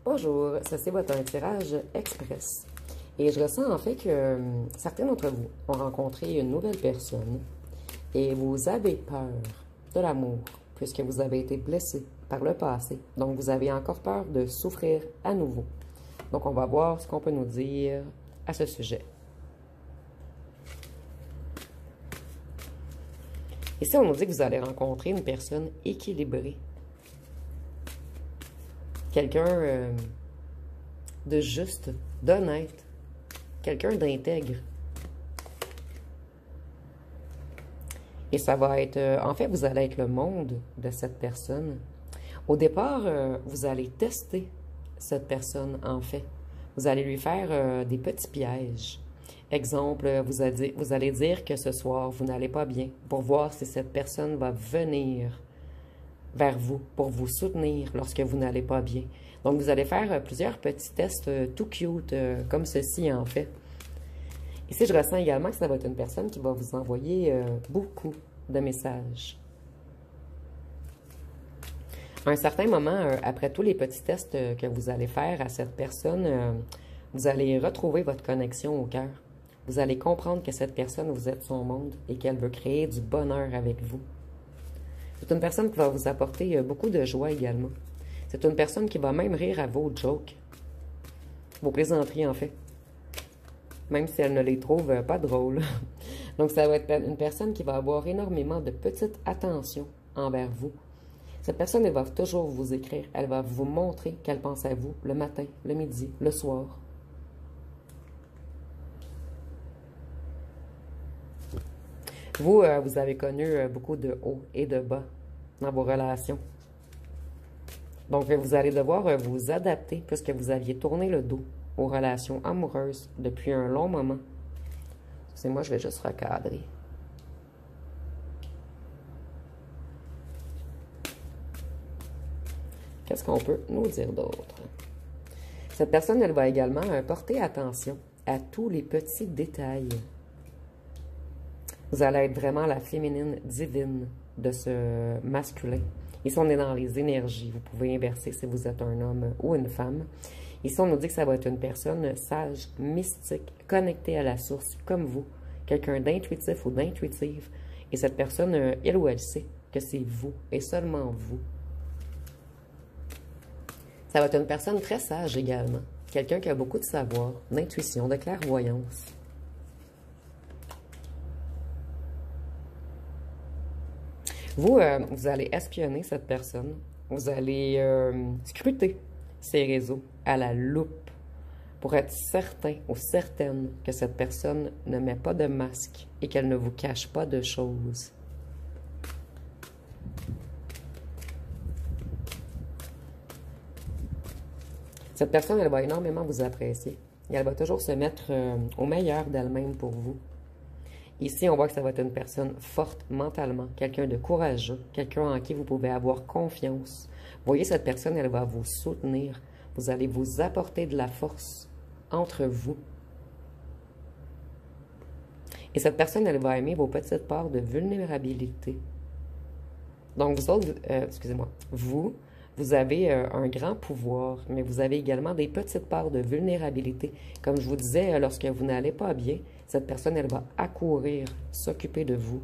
Bonjour, ceci va être un tirage express. Et je ressens en fait que certains d'entre vous ont rencontré une nouvelle personne et vous avez peur de l'amour puisque vous avez été blessé par le passé. Donc vous avez encore peur de souffrir à nouveau. Donc on va voir ce qu'on peut nous dire à ce sujet. Ici, on nous dit que vous allez rencontrer une personne équilibrée. Quelqu'un de juste, d'honnête, quelqu'un d'intègre. Et ça va être, en fait, vous allez être le monde de cette personne. Au départ, vous allez tester cette personne, en fait. Vous allez lui faire des petits pièges. Exemple, vous allez dire que ce soir, vous n'allez pas bien pour voir si cette personne va venir vers vous pour vous soutenir lorsque vous n'allez pas bien. Donc, vous allez faire plusieurs petits tests tout cute, comme ceci, en fait. Ici, je ressens également que ça va être une personne qui va vous envoyer beaucoup de messages. À un certain moment, après tous les petits tests que vous allez faire à cette personne, vous allez retrouver votre connexion au cœur. Vous allez comprendre que cette personne, vous êtes son monde et qu'elle veut créer du bonheur avec vous. C'est une personne qui va vous apporter beaucoup de joie également. C'est une personne qui va même rire à vos jokes, vos plaisanteries en fait, même si elle ne les trouve pas drôles. Donc ça va être une personne qui va avoir énormément de petites attentions envers vous. Cette personne, elle va toujours vous écrire, elle va vous montrer qu'elle pense à vous le matin, le midi, le soir. Vous, vous avez connu beaucoup de hauts et de bas dans vos relations. Donc, vous allez devoir vous adapter puisque vous aviez tourné le dos aux relations amoureuses depuis un long moment. Excusez-moi, je vais juste recadrer. Qu'est-ce qu'on peut nous dire d'autre? Cette personne, elle va également porter attention à tous les petits détails. Vous allez être vraiment la féminine divine de ce masculin. Ici, on est dans les énergies. Vous pouvez inverser si vous êtes un homme ou une femme. Ici, on nous dit que ça va être une personne sage, mystique, connectée à la source, comme vous. Quelqu'un d'intuitif ou d'intuitive. Et cette personne, elle ou elle sait que c'est vous et seulement vous. Ça va être une personne très sage également. Quelqu'un qui a beaucoup de savoir, d'intuition, de clairvoyance. Vous, vous allez espionner cette personne. Vous allez scruter ses réseaux à la loupe pour être certain ou certaine que cette personne ne met pas de masque et qu'elle ne vous cache pas de choses. Cette personne, elle va énormément vous apprécier. Et elle va toujours se mettre au meilleur d'elle-même pour vous. Ici, on voit que ça va être une personne forte mentalement, quelqu'un de courageux, quelqu'un en qui vous pouvez avoir confiance. Vous voyez, cette personne, elle va vous soutenir. Vous allez vous apporter de la force entre vous. Et cette personne, elle va aimer vos petites parts de vulnérabilité. Donc, vous autres, excusez-moi, vous avez un grand pouvoir, mais vous avez également des petites parts de vulnérabilité. Comme je vous disais, lorsque vous n'allez pas bien, cette personne, elle va accourir, s'occuper de vous.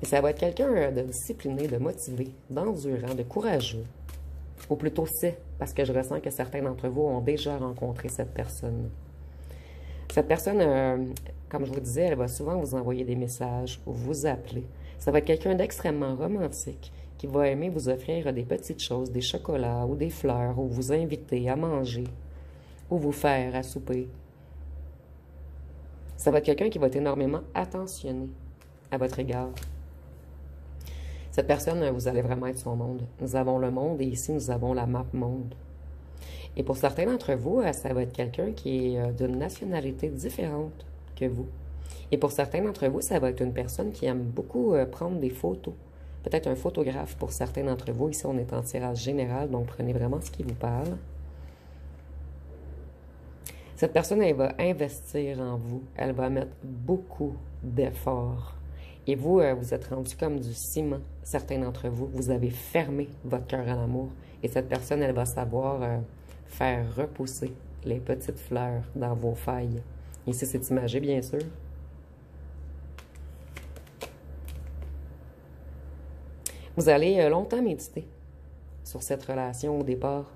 Et ça va être quelqu'un de discipliné, de motivé, d'endurant, de courageux. Ou plutôt c'est, parce que je ressens que certains d'entre vous ont déjà rencontré cette personne. Cette personne, comme je vous disais, elle va souvent vous envoyer des messages ou vous appeler. Ça va être quelqu'un d'extrêmement romantique qui va aimer vous offrir des petites choses, des chocolats ou des fleurs, ou vous inviter à manger, ou vous faire à souper. Ça va être quelqu'un qui va être énormément attentionné à votre égard. Cette personne, vous allez vraiment être son monde. Nous avons le monde et ici, nous avons la map monde. Et pour certains d'entre vous, ça va être quelqu'un qui est d'une nationalité différente que vous. Et pour certains d'entre vous, ça va être une personne qui aime beaucoup prendre des photos. Peut-être un photographe pour certains d'entre vous. Ici, on est en tirage général, donc prenez vraiment ce qui vous parle. Cette personne, elle va investir en vous. Elle va mettre beaucoup d'efforts. Et vous, vous êtes rendu comme du ciment, certains d'entre vous. Vous avez fermé votre cœur à l'amour. Et cette personne, elle va savoir faire repousser les petites fleurs dans vos failles. Ici, c'est imagé, bien sûr. Vous allez longtemps méditer sur cette relation au départ.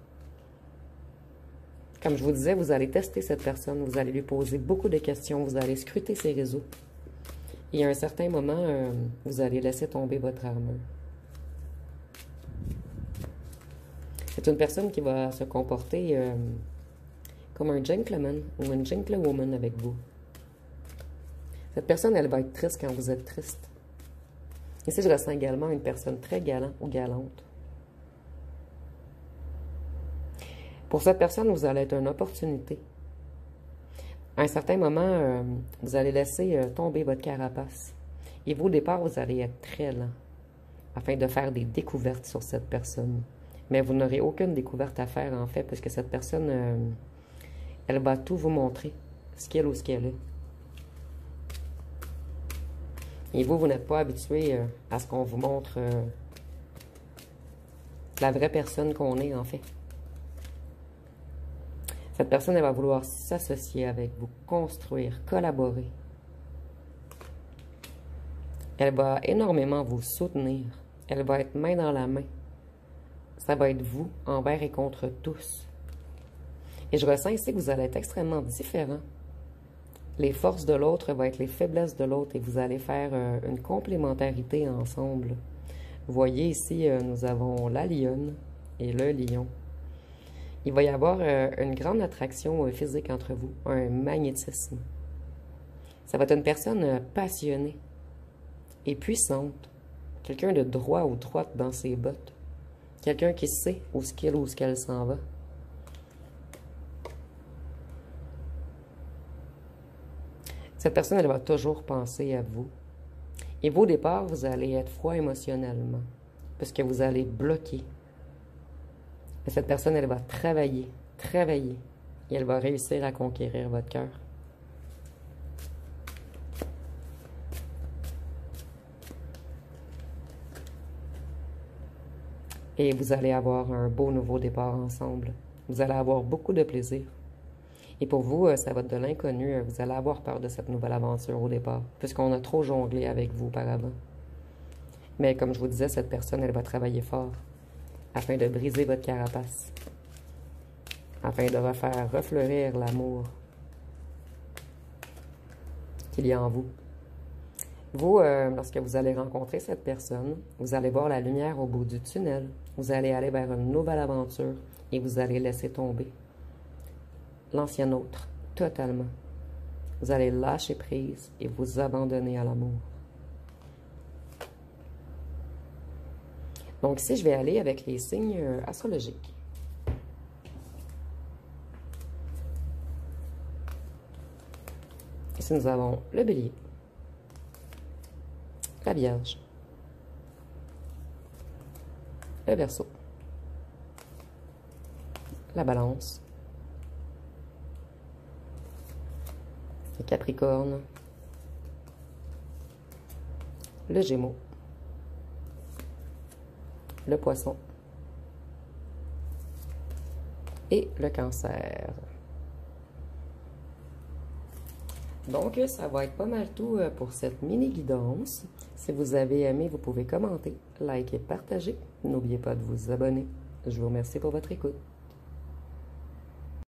Comme je vous disais, vous allez tester cette personne, vous allez lui poser beaucoup de questions, vous allez scruter ses réseaux. Et à un certain moment, vous allez laisser tomber votre armure. C'est une personne qui va se comporter comme un gentleman ou une gentlewoman avec vous. Cette personne, elle va être triste quand vous êtes triste. Ici, je ressens également une personne très galant ou galante. Pour cette personne, vous allez être une opportunité. À un certain moment, vous allez laisser tomber votre carapace. Et vous, au départ, vous allez être très lent afin de faire des découvertes sur cette personne. Mais vous n'aurez aucune découverte à faire, en fait, parce que cette personne, elle va tout vous montrer, ce qu'elle ou ce qu'elle est. Et vous, vous n'êtes pas habitué à ce qu'on vous montre la vraie personne qu'on est, en fait. Cette personne, elle va vouloir s'associer avec vous, construire, collaborer. Elle va énormément vous soutenir. Elle va être main dans la main. Ça va être vous envers et contre tous. Et je ressens ici que vous allez être extrêmement différents. Les forces de l'autre vont être les faiblesses de l'autre et vous allez faire une complémentarité ensemble. Vous voyez ici, nous avons la lionne et le lion. Il va y avoir une grande attraction physique entre vous, un magnétisme. Ça va être une personne passionnée et puissante. Quelqu'un de droit ou droite dans ses bottes. Quelqu'un qui sait où ce qu'il ou ce qu'elle s'en va. Cette personne, elle va toujours penser à vous. Et vous, au départ, vous allez être froid émotionnellement. Parce que vous allez bloquer. Mais cette personne, elle va travailler. Et elle va réussir à conquérir votre cœur. Et vous allez avoir un beau nouveau départ ensemble. Vous allez avoir beaucoup de plaisir. Et pour vous, ça va être de l'inconnu. Vous allez avoir peur de cette nouvelle aventure au départ, puisqu'on a trop jonglé avec vous auparavant. Mais comme je vous disais, cette personne, elle va travailler fort afin de briser votre carapace, afin de refaire refleurir l'amour qu'il y a en vous. Vous, lorsque vous allez rencontrer cette personne, vous allez voir la lumière au bout du tunnel. Vous allez aller vers une nouvelle aventure et vous allez laisser tomber l'ancien autre, totalement. Vous allez lâcher prise et vous abandonner à l'amour. Donc ici, je vais aller avec les signes astrologiques. Ici, nous avons le bélier, la vierge, le verseau, la balance, le capricorne, le gémeaux, le poisson et le cancer. Donc, ça va être pas mal tout pour cette mini-guidance. Si vous avez aimé, vous pouvez commenter, liker, partager. N'oubliez pas de vous abonner. Je vous remercie pour votre écoute.